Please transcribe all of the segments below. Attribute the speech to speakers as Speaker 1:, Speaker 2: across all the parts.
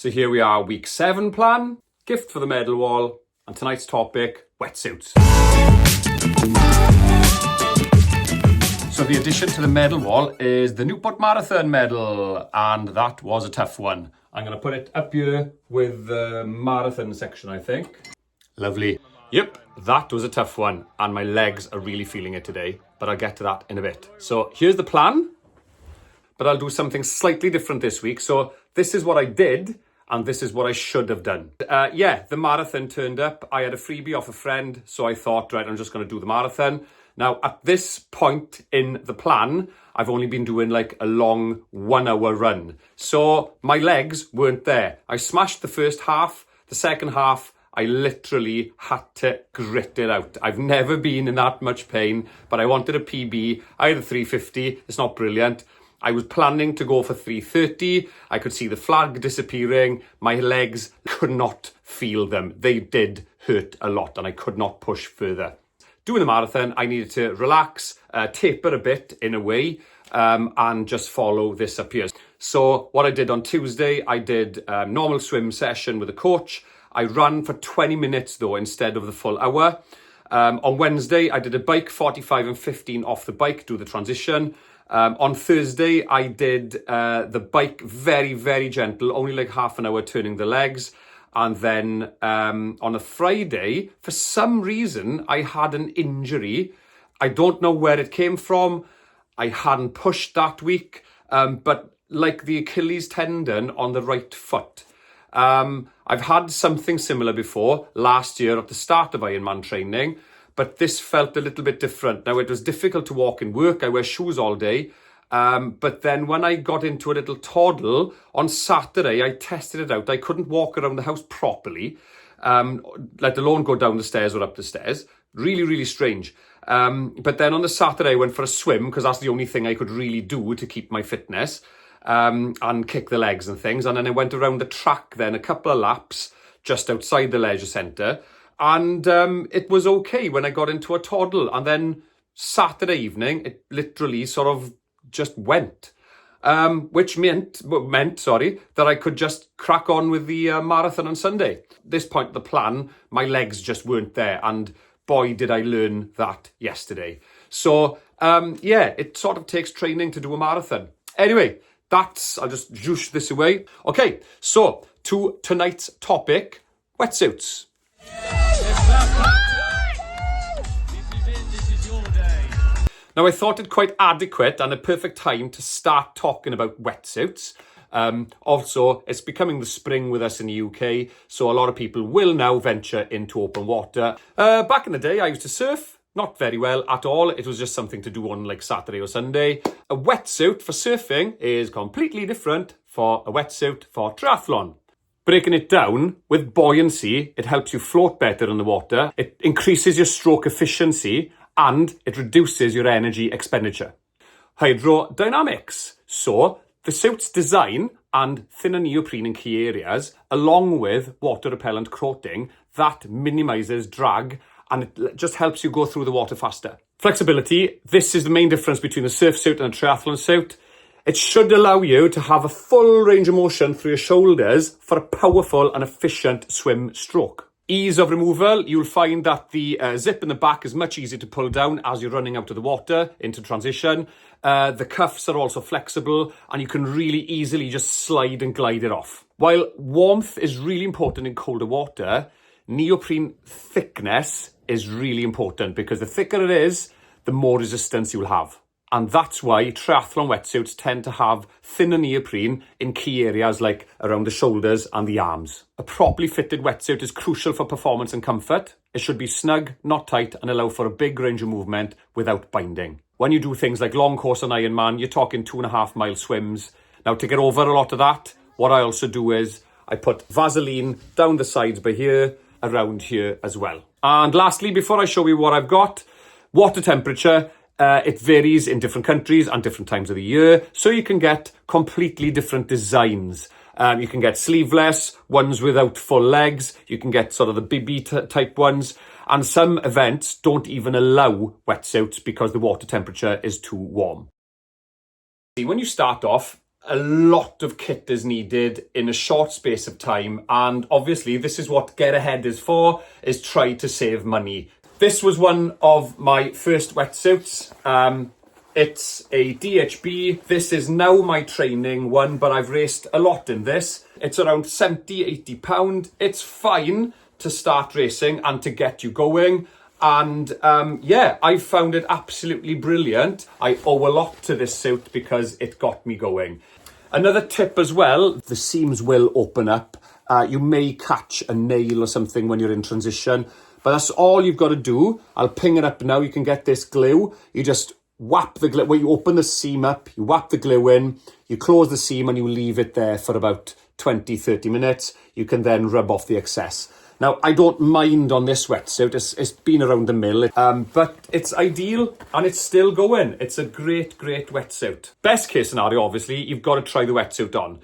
Speaker 1: So here we are, week 7 plan, gift for the medal wall, and tonight's topic, wetsuits. So the addition to the medal wall is the Newport Marathon medal, and that was a tough one. I'm going to put it up here with the marathon section, I think. Lovely. Yep, that was a tough one, and my legs are really feeling it today, but I'll get to that in a bit. So here's the plan, but I'll do something slightly different this week. So this is what I did, and this is what I should have done. The marathon turned up. I had a freebie off a friend, so I thought, right, I'm just going to do the marathon. Now, at this point in the plan, I've only been doing like a long 1 hour run. So my legs weren't there. I smashed the first half. The second half, I literally had to grit it out. I've never been in that much pain, but I wanted a PB. I had a 350. It's not brilliant. I was planning to go for 330. I could see the flag disappearing. My legs could not feel them. They did hurt a lot, and I could not push further. Doing the marathon, I needed to relax, taper a bit in a way, and just follow this up here. So what I did on Tuesday, I did a normal swim session with a coach. I ran for 20 minutes though, instead of the full hour. On Wednesday, I did a bike, 45 and 15 off the bike, do the transition. On Thursday, I did the bike very, very gentle, only like half an hour turning the legs. And then on a Friday, for some reason, I had an injury. I don't know where it came from. I hadn't pushed that week, but like the Achilles tendon on the right foot. I've had something similar before last year at the start of Ironman training, but this felt a little bit different. Now, it was difficult to walk in work. I wear shoes all day. But then when I got into a little toddle on Saturday, I tested it out. I couldn't walk around the house properly, let alone go down the stairs or up the stairs. Really, really strange. But then on the Saturday, I went for a swim because that's the only thing I could really do to keep my fitness, and kick the legs and things. And then I went around the track then a couple of laps just outside the leisure centre. And it was okay when I got into a toddle. And then Saturday evening, it literally sort of just went, which meant that I could just crack on with the marathon on Sunday. At this point of the plan, my legs just weren't there, and boy did I learn that yesterday. So it sort of takes training to do a marathon. Anyway, I'll just zhoosh this away. Okay, so to tonight's topic, wetsuits. Now, I thought it quite adequate and a perfect time to start talking about wetsuits. Also, it's becoming the spring with us in the UK, so a lot of people will now venture into open water. Back in the day, I used to surf. Not very well at all. It was just something to do on like Saturday or Sunday. A wetsuit for surfing is completely different for a wetsuit for triathlon. Breaking it down, with buoyancy, it helps you float better in the water. It increases your stroke efficiency, and it reduces your energy expenditure. Hydrodynamics. So the suit's design and thinner neoprene in key areas, along with water repellent coating, that minimises drag, and it just helps you go through the water faster. Flexibility. This is the main difference between a surf suit and a triathlon suit. It should allow you to have a full range of motion through your shoulders for a powerful and efficient swim stroke. Ease of removal. You'll find that the zip in the back is much easier to pull down as you're running out of the water into transition. The cuffs are also flexible, and you can really easily just slide and glide it off. While warmth is really important in colder water, neoprene thickness is really important, because the thicker it is, the more resistance you'll have. And that's why triathlon wetsuits tend to have thinner neoprene in key areas like around the shoulders and the arms. A properly fitted wetsuit is crucial for performance and comfort. It should be snug, not tight, and allow for a big range of movement without binding. When you do things like long course on Ironman, you're talking 2.5 mile swims. Now, to get over a lot of that, what I also do is I put Vaseline down the sides by here, around here as well. And lastly, before I show you what I've got, water temperature. It varies in different countries and different times of the year, so you can get completely different designs. You can get sleeveless, ones without full legs. You can get sort of the BB type ones. And some events don't even allow wetsuits because the water temperature is too warm. When you start off, a lot of kit is needed in a short space of time, and obviously this is what GedAhed is for, is try to save money. This was one of my first wetsuits. It's a DHB. This is now my training one, but I've raced a lot in this. It's around 70, 80 pound. It's fine to start racing and to get you going. And yeah, I found it absolutely brilliant. I owe a lot to this suit because it got me going. Another tip as well, the seams will open up. You may catch a nail or something when you're in transition, but that's all you've got to do. I'll ping it up now. You can get this glue. You just whap the glue. When you open the seam up, you whap the glue in, you close the seam and you leave it there for about 20, 30 minutes. You can then rub off the excess. Now, I don't mind on this wetsuit. It's been around the mill, but it's ideal and it's still going. It's a great, great wetsuit. Best case scenario, obviously, you've got to try the wetsuit on.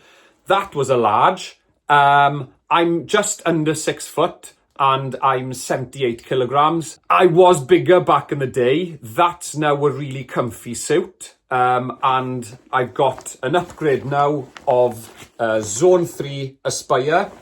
Speaker 1: That was a large. I'm just under 6 foot and I'm 78 kilograms. I was bigger back in the day. That's now a really comfy suit. And I've got an upgrade now of Zone 3 Aspire.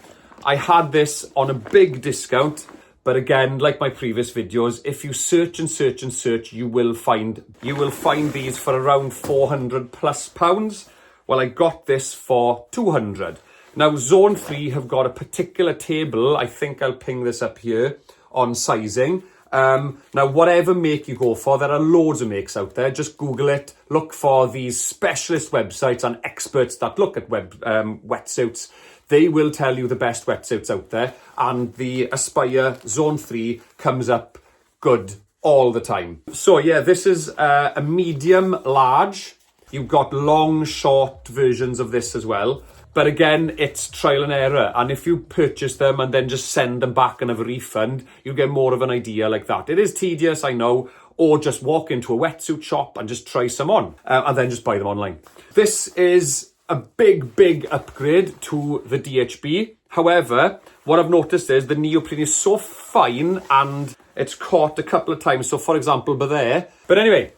Speaker 1: I had this on a big discount, but again, like my previous videos, if you search and search and search, you will find these for around 400 plus pounds. Well, I got this for 200. Now, Zone 3 have got a particular table, I think I'll ping this up here, on sizing. Now, whatever make you go for, there are loads of makes out there. Just Google it, look for these specialist websites and experts that look at wetsuits. They will tell you the best wetsuits out there, and the Aspire Zone 3 comes up good all the time. So yeah, this is a medium large. You've got long, short versions of this as well. But again, it's trial and error. And if you purchase them and then just send them back and have a refund, you get more of an idea like that. It is tedious, I know, or just walk into a wetsuit shop and just try some on and then just buy them online. This is a big, big upgrade to the DHB. However, what I've noticed is the neoprene is so fine and it's caught a couple of times. So for example, but anyway,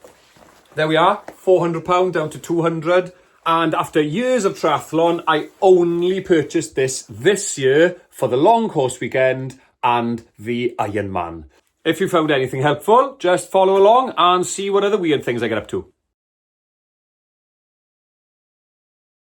Speaker 1: there we are, £400 down to 200. And after years of triathlon, I only purchased this year for the long course weekend and the Ironman. If you found anything helpful, just follow along and see what other weird things I get up to.